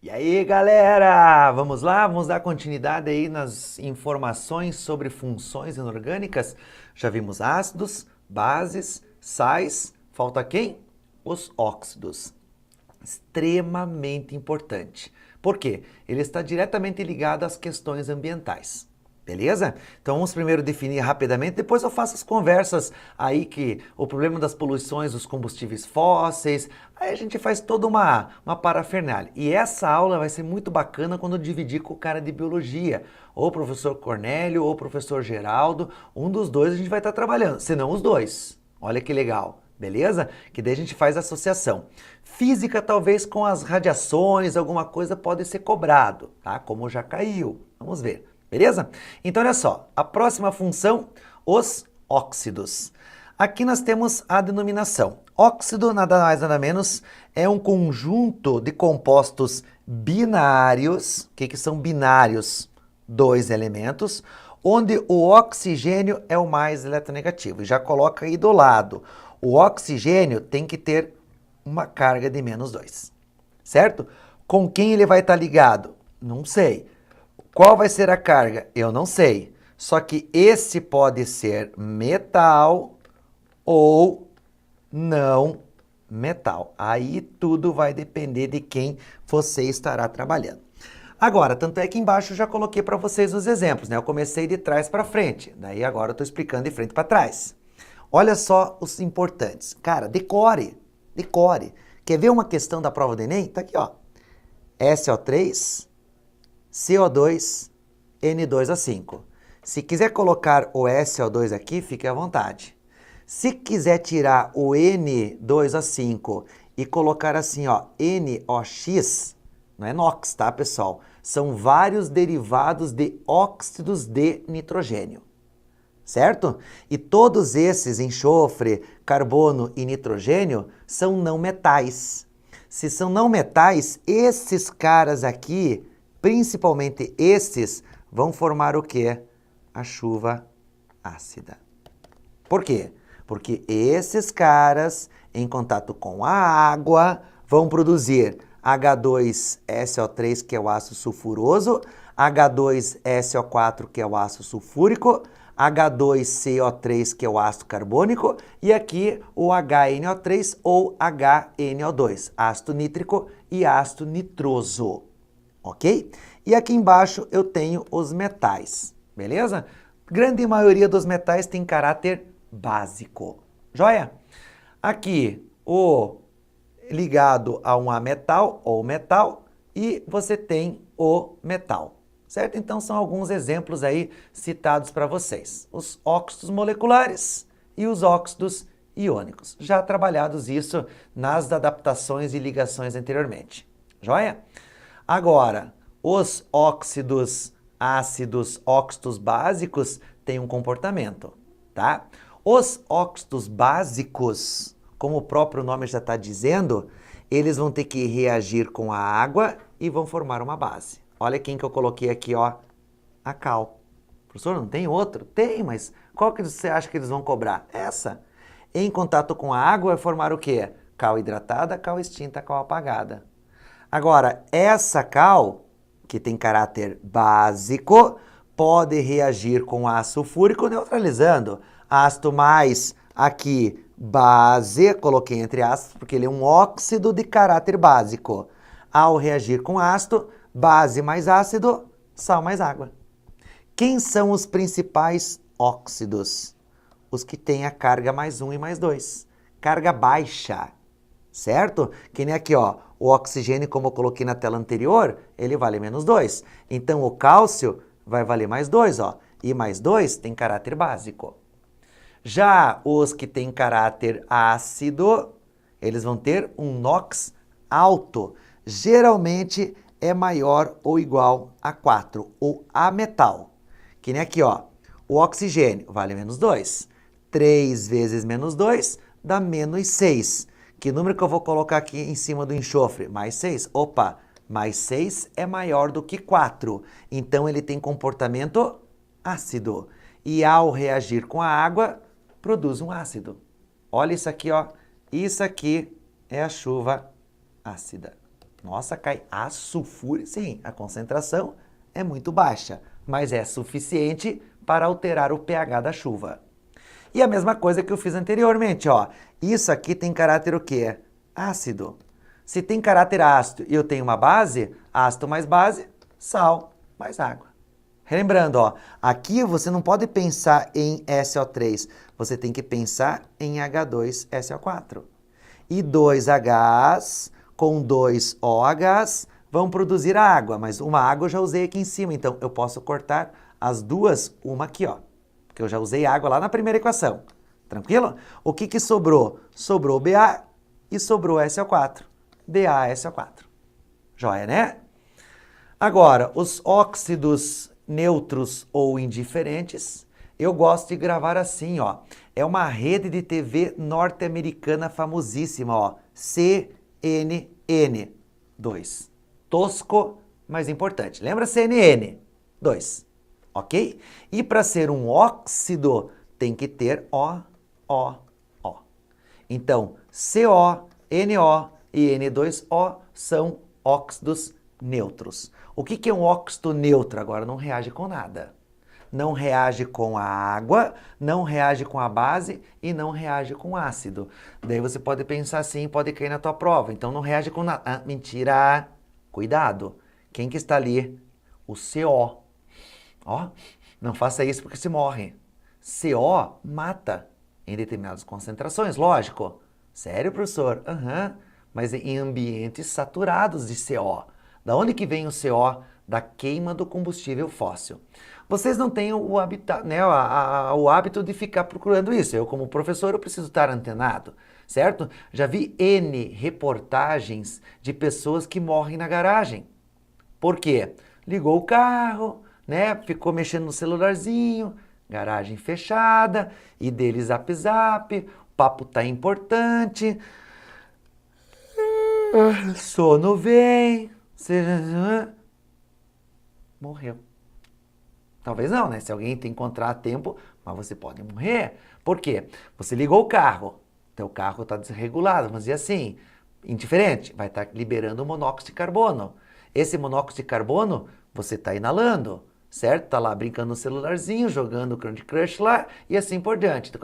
E aí, galera, vamos lá? Vamos dar continuidade aí nas informações sobre funções inorgânicas. Já vimos ácidos, bases, sais, falta quem? Os óxidos. Extremamente importante. Por quê? Ele está diretamente ligado às questões ambientais. Beleza? Então vamos primeiro definir rapidamente, depois eu faço as conversas aí que o problema das poluições dos combustíveis fósseis, aí a gente faz toda uma parafernália. E essa aula vai ser muito bacana quando eu dividir com o cara de biologia, ou o professor Cornélio, ou o professor Geraldo, um dos dois a gente vai estar trabalhando, se não os dois. Olha que legal. Beleza? Que daí a gente faz associação. Física, talvez com as radiações, alguma coisa pode ser cobrado, tá? Como já caiu. Vamos ver. Beleza? Então, olha só. A próxima função, os óxidos. Aqui nós temos a denominação. Óxido, nada mais nada menos, é um conjunto de compostos binários. O que são binários? Dois elementos, onde o oxigênio é o mais eletronegativo. E já coloca aí do lado. O oxigênio tem que ter uma carga de -2, certo? Com quem ele vai estar ligado? Não sei. Qual vai ser a carga? Eu não sei. Só que esse pode ser metal ou não metal. Aí tudo vai depender de quem você estará trabalhando. Agora, tanto é que embaixo eu já coloquei para vocês os exemplos, né? Eu comecei de trás para frente, daí agora eu estou explicando de frente para trás. Olha só os importantes. Cara, decore, decore. Quer ver uma questão da prova do Enem? Tá aqui, ó. SO3, CO2, N2O5. Se quiser colocar o SO2 aqui, fique à vontade. Se quiser tirar o N2O5 e colocar assim, ó, NOx, não é NOx, tá, pessoal? São vários derivados de óxidos de nitrogênio. Certo? E todos esses, enxofre, carbono e nitrogênio, são não metais. Se são não metais, esses caras aqui, principalmente esses, vão formar o quê? A chuva ácida. Por quê? Porque esses caras, em contato com a água, vão produzir H2SO3, que é o ácido sulfuroso, H2SO4, que é o ácido sulfúrico, H2CO3, que é o ácido carbônico, e aqui o HNO3 ou HNO2, ácido nítrico e ácido nitroso, ok? E aqui embaixo eu tenho os metais, beleza? Grande maioria dos metais tem caráter básico, joia? Aqui o ligado a um ametal ou metal e você tem o metal. Certo? Então, são alguns exemplos aí citados para vocês. Os óxidos moleculares e os óxidos iônicos. Já trabalhados isso nas adaptações e ligações anteriormente. Joia? Agora, os óxidos ácidos, óxidos básicos, têm um comportamento, tá? Os óxidos básicos, como o próprio nome já está dizendo, eles vão ter que reagir com a água e vão formar uma base. Olha quem que eu coloquei aqui, ó, a cal. Professor, não tem outro? Tem, mas qual que você acha que eles vão cobrar? Essa. Em contato com a água vai formar o quê? Cal hidratada, cal extinta, cal apagada. Agora, essa cal, que tem caráter básico, pode reagir com ácido sulfúrico neutralizando. Ácido mais aqui, base, coloquei entre aspas, porque ele é um óxido de caráter básico. Ao reagir com ácido, base mais ácido, sal mais água. Quem são os principais óxidos? Os que têm a carga +1 e +2. Carga baixa, certo? Que nem aqui, ó, o oxigênio, como eu coloquei na tela anterior, ele vale -2. Então, o cálcio vai valer +2, ó. E +2 tem caráter básico. Já os que têm caráter ácido, eles vão ter um NOx alto. Geralmente é maior ou igual a 4, ou ametal. Que nem aqui, ó, o oxigênio vale -2. 3 vezes -2 dá -6. Que número que eu vou colocar aqui em cima do enxofre? +6. Opa, +6 é maior do que 4. Então, ele tem comportamento ácido. E ao reagir com a água, produz um ácido. Olha isso aqui, ó. Isso aqui é a chuva ácida. Nossa, cai aço fúrico. Sim, a concentração é muito baixa, mas é suficiente para alterar o pH da chuva. E a mesma coisa que eu fiz anteriormente, ó. Isso aqui tem caráter o quê? Ácido. Se tem caráter ácido e eu tenho uma base, ácido mais base, sal mais água. Relembrando, ó, aqui você não pode pensar em SO3, você tem que pensar em H2SO4. E 2Hs com 2OHs vão produzir água, mas uma água eu já usei aqui em cima, então eu posso cortar as duas, uma aqui, ó, porque eu já usei água lá na primeira equação. Tranquilo? O que que sobrou? Sobrou Ba e sobrou SO4. BaSO4. Joia, né? Agora, os óxidos neutros ou indiferentes, eu gosto de gravar assim, ó. É uma rede de TV norte-americana famosíssima, ó. CNN 2. Tosco, mas importante. Lembra CNN 2, ok? E para ser um óxido, tem que ter O. Então, CO, NO e N2O são óxidos neutros. O que é um óxido neutro? Agora não reage com nada. Não reage com a água, não reage com a base e não reage com ácido. Daí você pode pensar assim, pode cair na tua prova. Então não reage com nada. Ah, mentira! Cuidado! Quem que está ali? O CO. Ó, não faça isso porque se morre. CO mata em determinadas concentrações, lógico. Sério, professor? Aham. Mas em ambientes saturados de CO. Da onde que vem o CO? Da queima do combustível fóssil. Vocês não têm o hábito de ficar procurando isso. Eu, como professor, eu preciso estar antenado, certo? Já vi N reportagens de pessoas que morrem na garagem. Por quê? Ligou o carro, né? Ficou mexendo no celularzinho, garagem fechada, e dele zap zap, o papo tá importante, sono vem, morreu. Talvez não, né? Se alguém te encontrar a tempo, mas você pode morrer. Por quê? Você ligou o carro, teu carro está desregulado, vamos dizer assim, indiferente, vai estar liberando monóxido de carbono. Esse monóxido de carbono, você está inalando, certo? Está lá brincando no celularzinho, jogando Candy Crush lá e assim por diante. Então,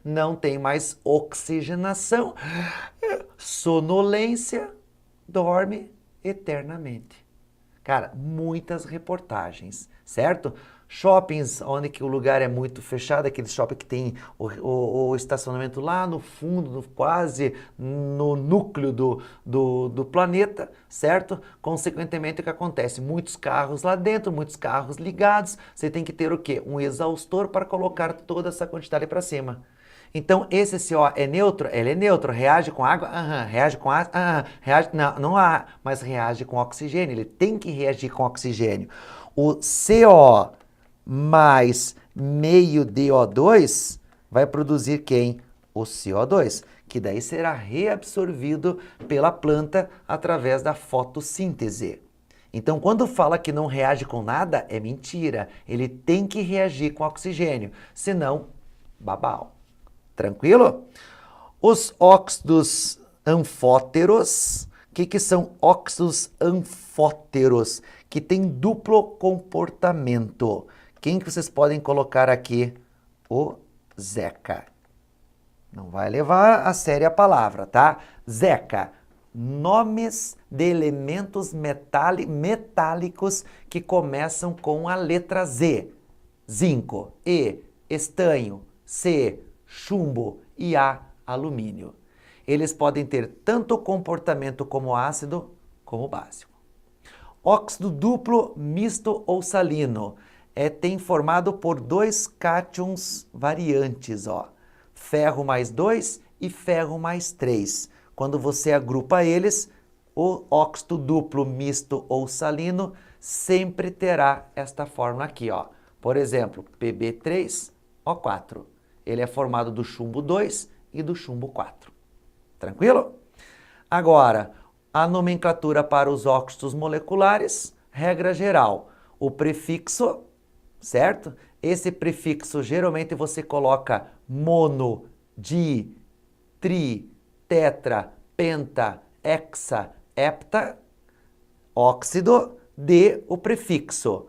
não tem mais oxigenação, sonolência, dorme eternamente. Cara, muitas reportagens, certo? Shoppings onde que o lugar é muito fechado, aquele shopping que tem o estacionamento lá no fundo, quase no núcleo do planeta, certo? Consequentemente, o que acontece? Muitos carros lá dentro, muitos carros ligados, você tem que ter o quê? Um exaustor para colocar toda essa quantidade para cima. Então, esse CO é neutro? Ele é neutro. Reage com água? Aham. Reage com ácido? Aham. Reage... Não há, mas reage com oxigênio. Ele tem que reagir com oxigênio. O CO mais meio DO2 vai produzir quem? O CO2, que daí será reabsorvido pela planta através da fotossíntese. Então, quando fala que não reage com nada, é mentira. Ele tem que reagir com oxigênio, senão, babau. Tranquilo? Os óxidos anfóteros, o que são óxidos anfóteros? Que tem duplo comportamento. Quem que vocês podem colocar aqui? O Zeca. Não vai levar a sério a palavra, tá? Zeca, nomes de elementos metálicos que começam com a letra Z. Zinco, E, estanho, C, chumbo e A, alumínio. Eles podem ter tanto comportamento como ácido como básico. Óxido duplo, misto ou salino tem formado por dois cátions variantes, ó. Ferro mais 2 e ferro mais 3. Quando você agrupa eles, o óxido duplo, misto ou salino sempre terá esta fórmula aqui, ó. Por exemplo, Pb3O4. Ele é formado do chumbo 2 e do chumbo 4. Tranquilo? Agora, a nomenclatura para os óxidos moleculares, regra geral, o prefixo, certo? Esse prefixo geralmente você coloca mono, di, tri, tetra, penta, hexa, hepta, óxido de o prefixo,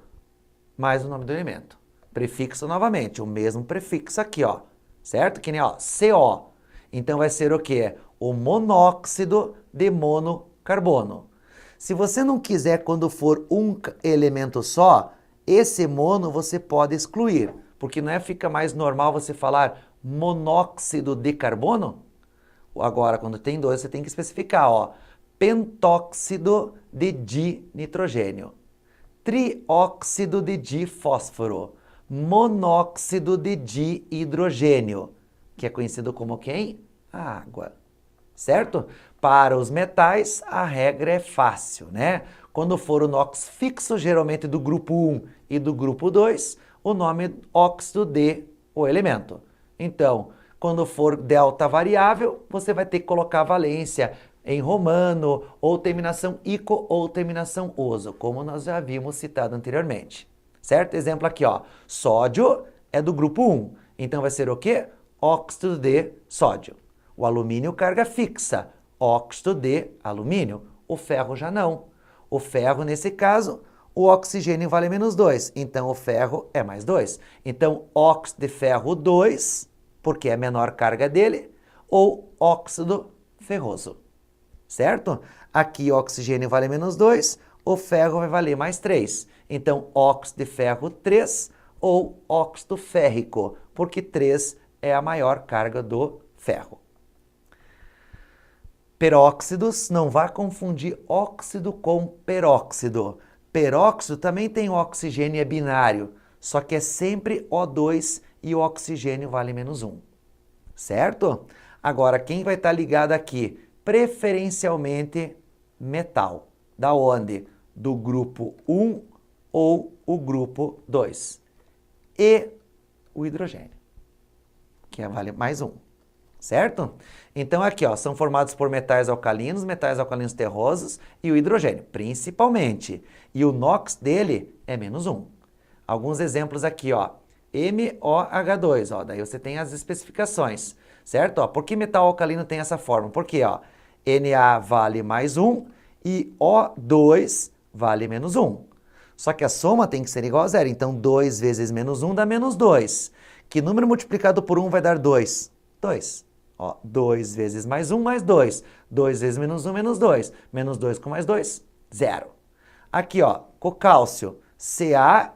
mais o nome do elemento. Prefixo novamente, o mesmo prefixo aqui, ó, certo? Que nem, ó, CO. Então vai ser o quê? O monóxido de monocarbono. Se você não quiser, quando for um elemento só, esse mono você pode excluir, porque não é fica mais normal você falar monóxido de carbono? Agora, quando tem dois, você tem que especificar, ó, pentóxido de dinitrogênio, trióxido de difósforo, monóxido de dihidrogênio, que é conhecido como quem? A água, certo? Para os metais, a regra é fácil, né? Quando for o NOx fixo, geralmente do grupo 1 e do grupo 2, o nome é óxido de o elemento. Então, quando for delta variável, você vai ter que colocar a valência em romano, ou terminação ico, ou terminação oso, como nós já havíamos citado anteriormente. Certo? Exemplo aqui, ó. Sódio é do grupo 1. Então vai ser o quê? Óxido de sódio. O alumínio, carga fixa. Óxido de alumínio. O ferro já não. O ferro, nesse caso, o oxigênio vale menos 2. Então o ferro é mais 2. Então óxido de ferro 2, porque é a menor carga dele, ou óxido ferroso. Certo? Aqui o oxigênio vale menos 2, o ferro vai valer mais 3. Então, óxido de ferro 3 ou óxido férrico, porque 3 é a maior carga do ferro. Peróxidos, não vá confundir óxido com peróxido. Peróxido também tem oxigênio e é binário, só que é sempre O2 e o oxigênio vale menos 1. Certo? Agora, quem vai estar ligado aqui? Preferencialmente metal. Da onde? Do grupo 1 ou o grupo 2. E o hidrogênio, que vale mais 1. Certo? Então aqui, ó, são formados por metais alcalinos terrosos e o hidrogênio, principalmente. E o NOx dele é menos 1. Alguns exemplos aqui, ó. MOH2, ó, daí você tem as especificações, certo? Ó, por que metal alcalino tem essa forma? Porque, ó, Na vale mais 1 e O2 vale menos 1. Só que a soma tem que ser igual a zero, então 2 vezes menos 1 dá menos 2. Que número multiplicado por 1 vai dar 2? 2. Ó, 2 vezes mais 1 mais 2. 2 vezes menos 1 menos 2. Menos 2 com mais 2, 0. Aqui, ó, com cálcio, Ca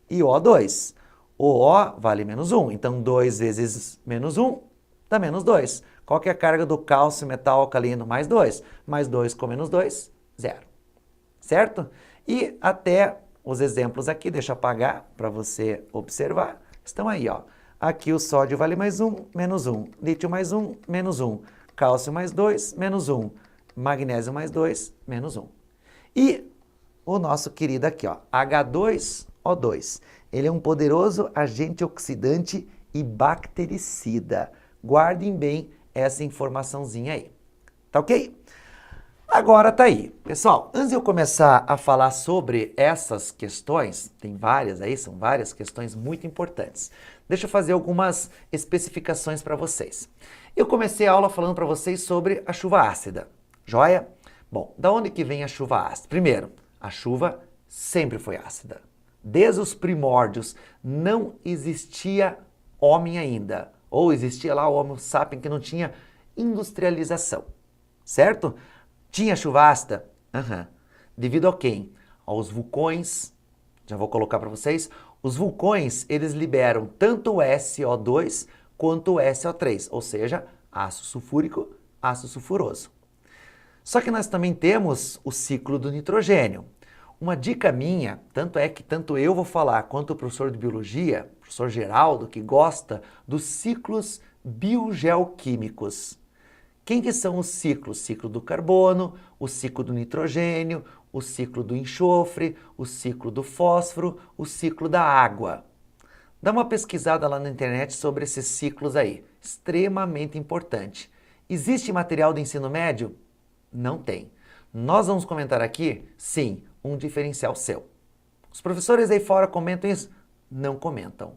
e O2. O O vale menos 1, então 2 vezes menos 1 dá menos 2. Qual que é a carga do cálcio metal alcalino? Mais 2. Mais 2 com menos 2, 0. Certo? E até os exemplos aqui, deixa eu apagar para você observar, estão aí, ó. Aqui o sódio vale mais 1, menos 1. Lítio mais 1, menos 1. Cálcio mais 2, menos 1. Magnésio mais 2, menos 1. E o nosso querido aqui, ó, H2O2. Ele é um poderoso agente oxidante e bactericida. Guardem bem essa informaçãozinha aí. Tá ok? Agora tá aí. Pessoal, antes de eu começar a falar sobre essas questões, tem várias aí, são várias questões muito importantes. Deixa eu fazer algumas especificações para vocês. Eu comecei a aula falando para vocês sobre a chuva ácida. Joia? Bom, da onde que vem a chuva ácida? Primeiro, a chuva sempre foi ácida. Desde os primórdios não existia homem ainda. Ou existia lá o Homo sapiens que não tinha industrialização. Certo? Tinha chuva ácida? Devido a quem? Aos vulcões. Já vou colocar para vocês. Os vulcões, eles liberam tanto o SO2 quanto o SO3, ou seja, ácido sulfúrico, ácido sulfuroso. Só que nós também temos o ciclo do nitrogênio. Uma dica minha, tanto é que tanto eu vou falar quanto o professor de biologia, o professor Geraldo, que gosta dos ciclos biogeoquímicos. Quem que são os ciclos? O ciclo do carbono, o ciclo do nitrogênio, o ciclo do enxofre, o ciclo do fósforo, o ciclo da água. Dá uma pesquisada lá na internet sobre esses ciclos aí, extremamente importante. Existe material do ensino médio? Não tem. Nós vamos comentar aqui, sim, um diferencial seu. Os professores aí fora comentam isso? Não comentam,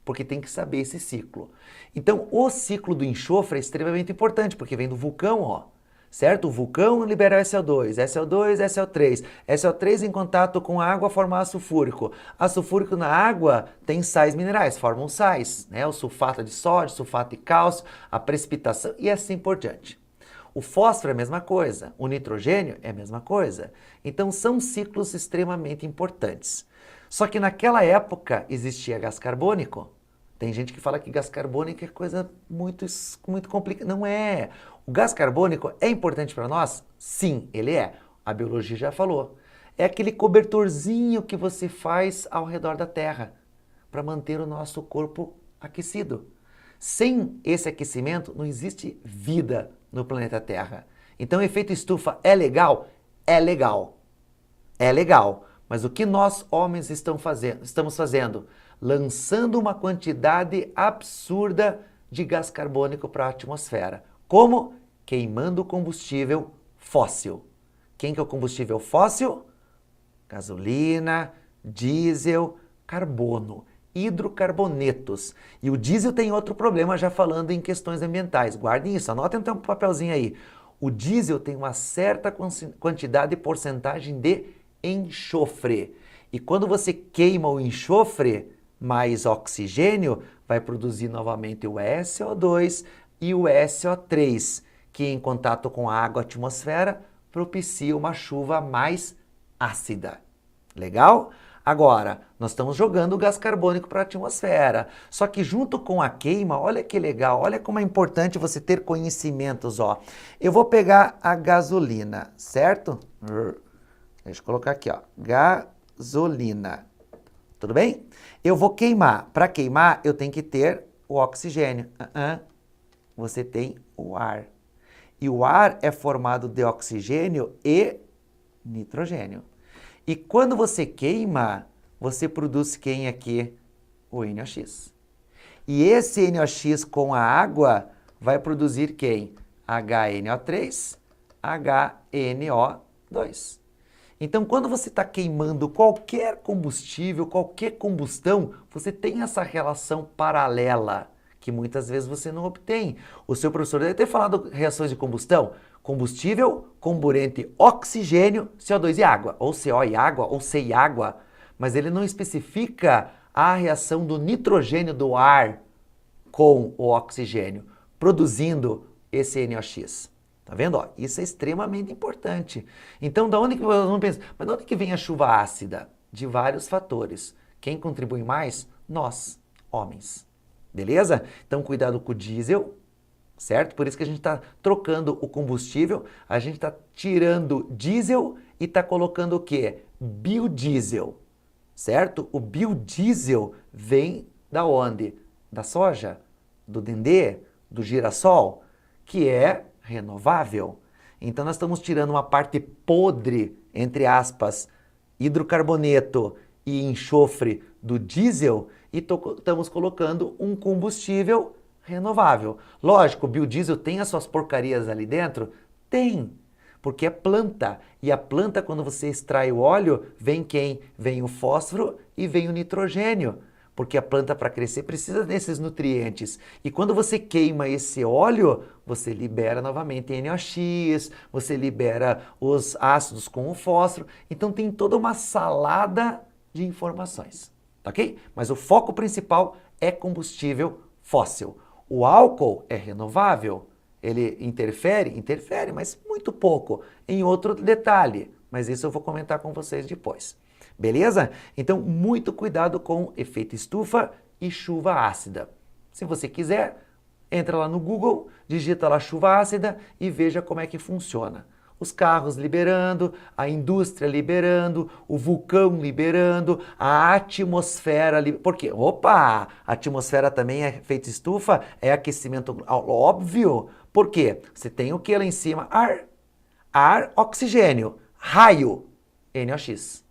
porque tem que saber esse ciclo. Então, o ciclo do enxofre é extremamente importante, porque vem do vulcão, ó. certo? O vulcão libera SO2, SO2, SO3. SO3 em contato com a água forma ácido sulfúrico. Ácido sulfúrico na água tem sais minerais, formam sais, né? O sulfato de sódio, sulfato de cálcio, a precipitação e assim por diante. O fósforo é a mesma coisa, o nitrogênio é a mesma coisa. Então são ciclos extremamente importantes. Só que naquela época existia gás carbônico. Tem gente que fala que gás carbônico é coisa muito complicada. Não é. O gás carbônico é importante para nós? Sim, ele é. A biologia já falou. É aquele cobertorzinho que você faz ao redor da Terra para manter o nosso corpo aquecido. Sem esse aquecimento, não existe vida no planeta Terra. Então, o efeito estufa é legal? É legal. É legal. Mas o que nós, homens, estamos fazendo? Lançando uma quantidade absurda de gás carbônico para a atmosfera. Como? Queimando combustível fóssil. Quem que é o combustível fóssil? Gasolina, diesel, carbono, hidrocarbonetos. E o diesel tem outro problema, já falando em questões ambientais. Guardem isso, anotem um papelzinho aí. O diesel tem uma certa quantidade e porcentagem de enxofre. E quando você queima o enxofre mais oxigênio, vai produzir novamente o SO2 e o SO3, que em contato com a água, a atmosfera, propicia uma chuva mais ácida. Legal? Agora, nós estamos jogando o gás carbônico para a atmosfera. Só que junto com a queima, olha que legal, olha como é importante você ter conhecimentos, ó. Eu vou pegar a gasolina, certo? Deixa eu colocar aqui, ó, gasolina. Tudo bem? Eu vou queimar. Para queimar, eu tenho que ter o oxigênio. Você tem o ar. E o ar é formado de oxigênio e nitrogênio. E quando você queima, você produz quem aqui? O NOx. E esse NOx com a água vai produzir quem? HNO3, HNO2. Então, quando você está queimando qualquer combustível, qualquer combustão, você tem essa relação paralela, que muitas vezes você não obtém. O seu professor deve ter falado reações de combustão. Combustível, comburente, oxigênio, CO2 e água, ou CO e água, ou C e água. Mas ele não especifica a reação do nitrogênio do ar com o oxigênio, produzindo esse NOx. Tá vendo? Ó, isso é extremamente importante. Então, da onde que vamos pensar? Mas de onde que vem a chuva ácida? De vários fatores. Quem contribui mais? Nós, homens. Beleza? Então, cuidado com o diesel, certo? Por isso que a gente está trocando o combustível, a gente está tirando diesel e está colocando o quê? Biodiesel, certo? O biodiesel vem da onde? Da soja, do dendê, do girassol, que é renovável. Então nós estamos tirando uma parte podre, entre aspas, hidrocarboneto e enxofre do diesel e estamos colocando um combustível renovável. Lógico, o biodiesel tem as suas porcarias ali dentro? Tem, porque é planta. E a planta, quando você extrai o óleo, vem quem? Vem o fósforo e vem o nitrogênio. Porque a planta, para crescer, precisa desses nutrientes. E quando você queima esse óleo, você libera novamente NOx, você libera os ácidos com o fósforo. Então tem toda uma salada de informações, ok? Mas o foco principal é combustível fóssil. O álcool é renovável, ele interfere? Interfere, mas muito pouco. Em outro detalhe, mas isso eu vou comentar com vocês depois. Beleza? Então, muito cuidado com efeito estufa e chuva ácida. Se você quiser, entra lá no Google, digita lá chuva ácida e veja como é que funciona. Os carros liberando, a indústria liberando, o vulcão liberando, a atmosfera liberando. Por quê? Opa! A atmosfera também é efeito estufa, é aquecimento óbvio. Por quê? Você tem o que lá em cima? Ar. Ar, oxigênio. Raio, NOx.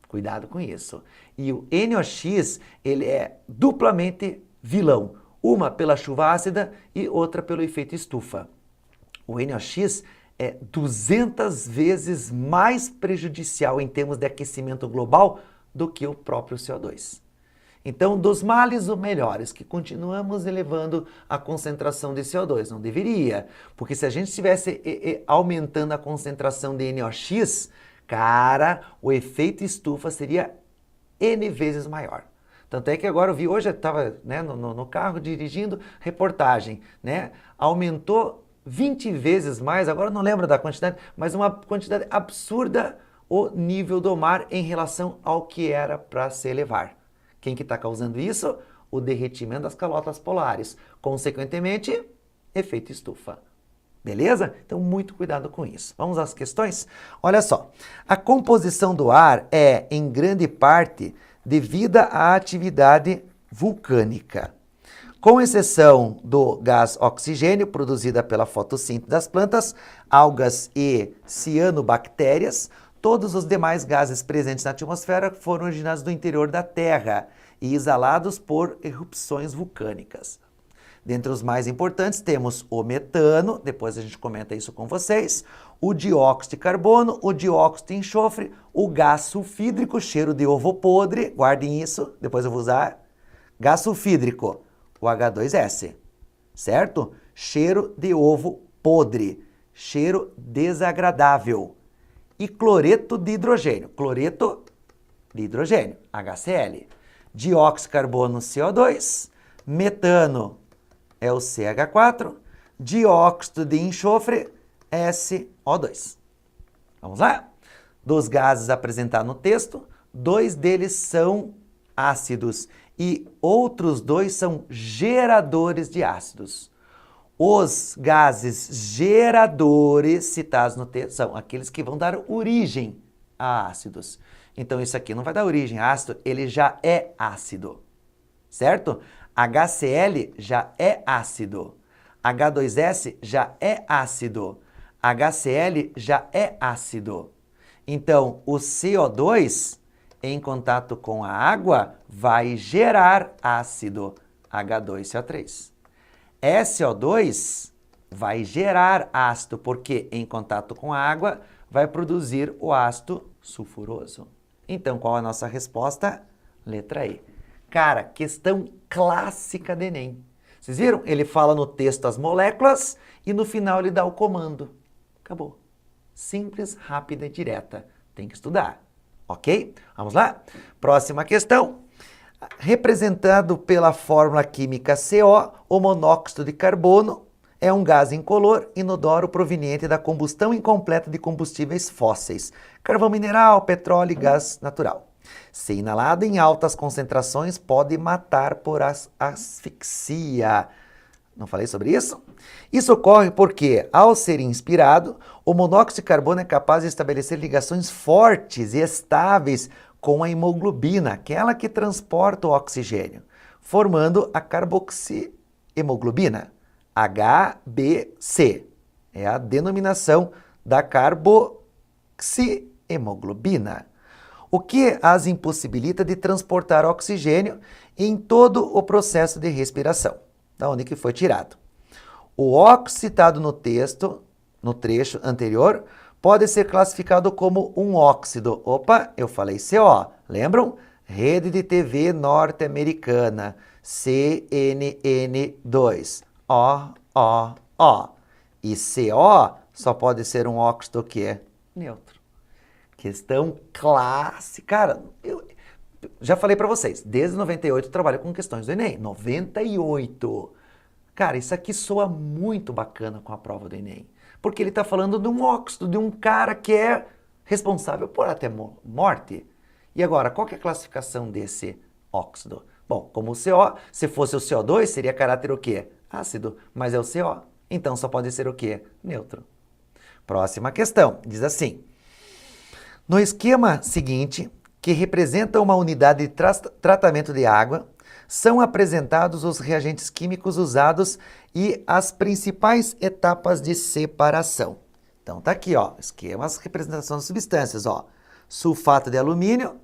Cuidado com isso. E o NOx, ele é duplamente vilão. Uma pela chuva ácida e outra pelo efeito estufa. O NOx é 200 vezes mais prejudicial em termos de aquecimento global do que o próprio CO2. Então, dos males, os melhores, que continuamos elevando a concentração de CO2. Não deveria, porque se a gente estivesse aumentando a concentração de NOx, cara, o efeito estufa seria N vezes maior. Tanto é que agora eu vi, hoje eu estava, né, no carro dirigindo, reportagem, né? Aumentou 20 vezes mais, agora eu não lembro da quantidade, mas uma quantidade absurda o nível do mar em relação ao que era para se elevar. Quem que está causando isso? O derretimento das calotas polares. Consequentemente, efeito estufa. Beleza? Então, muito cuidado com isso. Vamos às questões? Olha só, a composição do ar é, em grande parte, devida à atividade vulcânica. Com exceção do gás oxigênio, produzida pela fotossíntese das plantas, algas e cianobactérias, todos os demais gases presentes na atmosfera foram originados do interior da Terra e exalados por erupções vulcânicas. Dentre os mais importantes temos o metano, depois a gente comenta isso com vocês, o dióxido de carbono, o dióxido de enxofre, o gás sulfídrico, cheiro de ovo podre, guardem isso, depois eu vou usar, gás sulfídrico, o H2S, certo? Cheiro de ovo podre, cheiro desagradável. E cloreto de hidrogênio, HCl. Dióxido de carbono, CO2, metano é o CH4, dióxido de enxofre, SO2. Vamos lá? Dos gases apresentados no texto, 2 deles são ácidos e outros 2 são geradores de ácidos. Os gases geradores citados no texto são aqueles que vão dar origem a ácidos. Então, isso aqui não vai dar origem a ácido, ele já é ácido, certo? HCl já é ácido, H2S já é ácido, HCl já é ácido. Então, o CO2, em contato com a água, vai gerar ácido, H2CO3. SO2 vai gerar ácido, porque em contato com a água vai produzir o ácido sulfuroso. Então, qual a nossa resposta? Letra E. Cara, questão clássica do Enem. Vocês viram? Ele fala no texto as moléculas e no final ele dá o comando. Acabou. Simples, rápida e direta. Tem que estudar. Ok? Vamos lá? Próxima questão. Representado pela fórmula química CO, o monóxido de carbono é um gás incolor, inodoro, proveniente da combustão incompleta de combustíveis fósseis, carvão mineral, petróleo e gás natural. Se inalado em altas concentrações, pode matar por asfixia. Não falei sobre isso? Isso ocorre porque, ao ser inspirado, o monóxido de carbono é capaz de estabelecer ligações fortes e estáveis com a hemoglobina, aquela que transporta o oxigênio, formando a carboxihemoglobina, HbC. É a denominação da carboxihemoglobina, o que as impossibilita de transportar oxigênio em todo o processo de respiração. Da onde que foi tirado? O óxido citado no texto, no trecho anterior, pode ser classificado como um óxido. Opa, eu falei CO, lembram? Rede de TV norte-americana, CNN2, O. E CO só pode ser um óxido que é neutro. Questão clássica. Cara, eu já falei para vocês, desde 98 eu trabalho com questões do Enem. 98. Cara, isso aqui soa muito bacana com a prova do Enem. Porque ele está falando de um óxido, de um cara que é responsável por até morte. E agora, qual que é a classificação desse óxido? Bom, como o CO, se fosse o CO2, seria caráter o quê? Ácido, mas é o CO. Então só pode ser o quê? Neutro. Próxima questão, diz assim. No esquema seguinte, que representa uma unidade de tratamento de água, são apresentados os reagentes químicos usados e as principais etapas de separação. Então tá aqui, ó, esquemas, representação das substâncias, ó. Sulfato de alumínio,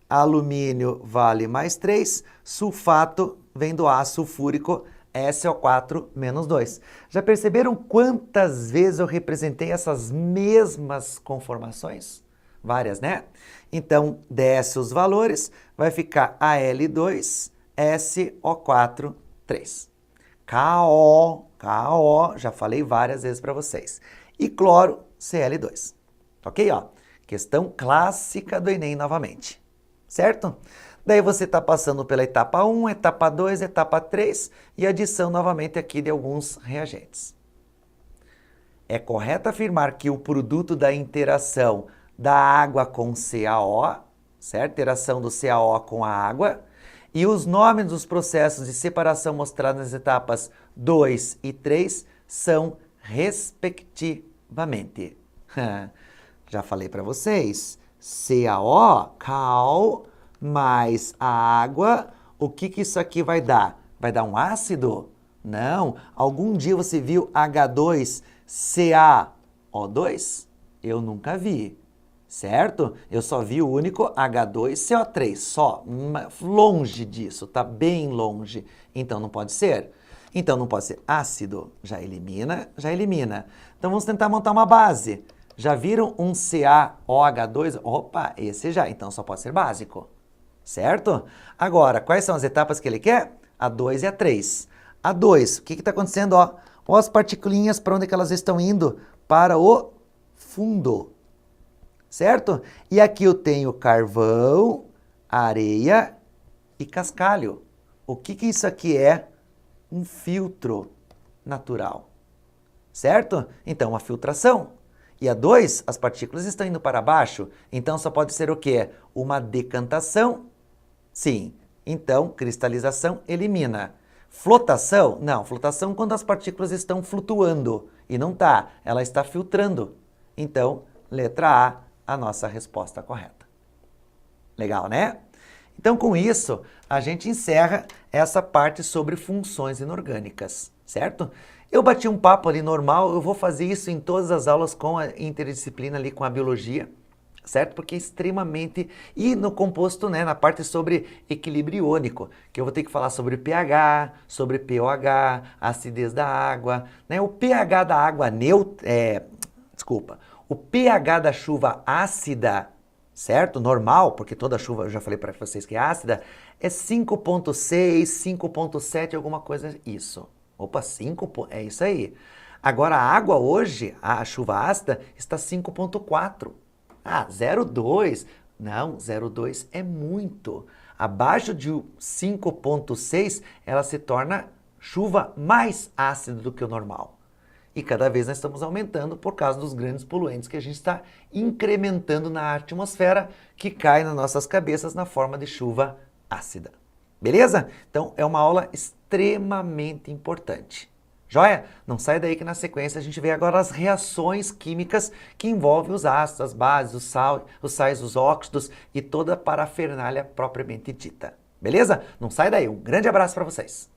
alumínio vale mais 3, sulfato vem do ácido sulfúrico, SO4 menos 2. Já perceberam quantas vezes eu representei essas mesmas conformações? Várias, né? Então, desce os valores, vai ficar Al2SO4 3. KO, já falei várias vezes para vocês. E cloro, Cl2. Ok, ó? Questão clássica do Enem novamente. Certo? Daí você está passando pela etapa 1, etapa 2, etapa 3 e adição novamente aqui de alguns reagentes. É correto afirmar que o produto da interação da água com CaO, certo? Interação do CaO com a água, e os nomes dos processos de separação mostrados nas etapas 2 e 3 são respectivamente. Já falei para vocês, CaO, cal, mais a água, o que isso aqui vai dar? Vai dar um ácido? Não. Algum dia você viu H2CaO2? Eu nunca vi, certo? Eu só vi o único H2CO3, só. Longe disso, tá bem longe. Então não pode ser. Então não pode ser ácido. Já elimina, já elimina. Então vamos tentar montar uma base. Já viram um CaOH2? Opa, esse já. Então só pode ser básico. Certo? Agora, quais são as etapas que ele quer? A 2 e a 3. A 2, o que está acontecendo? Ó, as particulinhas, para onde é que elas estão indo? Para o fundo. Certo? E aqui eu tenho carvão, areia e cascalho. O que isso aqui é? Um filtro natural. Certo? Então, uma filtração. E a 2, as partículas estão indo para baixo, então só pode ser o quê? Uma decantação? Sim. Então, cristalização elimina. Flotação? Não, flotação quando as partículas estão flutuando. E não está, ela está filtrando. Então, letra A, a nossa resposta correta. Legal, né? Então, com isso, a gente encerra essa parte sobre funções inorgânicas, certo? Eu bati um papo ali normal, eu vou fazer isso em todas as aulas com a interdisciplina ali com a biologia, certo? Porque é extremamente... E no composto, né, na parte sobre equilíbrio iônico, que eu vou ter que falar sobre pH, sobre pOH, acidez da água, né? O pH da água o pH da chuva ácida, certo? Normal, porque toda chuva, eu já falei para vocês que é ácida, é 5.6, 5.7, alguma coisa isso. Opa, 5, é isso aí. Agora a água hoje, a chuva ácida, está 5.4. Ah, 0,2. Não, 0,2 é muito. Abaixo de 5.6, ela se torna chuva mais ácida do que o normal. E cada vez nós estamos aumentando por causa dos grandes poluentes que a gente está incrementando na atmosfera, que cai nas nossas cabeças na forma de chuva ácida. Beleza? Então é uma aula extremamente importante. Joia? Não sai daí que na sequência a gente vê agora as reações químicas que envolvem os ácidos, as bases, os sais, os óxidos e toda a parafernália propriamente dita. Beleza? Não sai daí. Um grande abraço para vocês.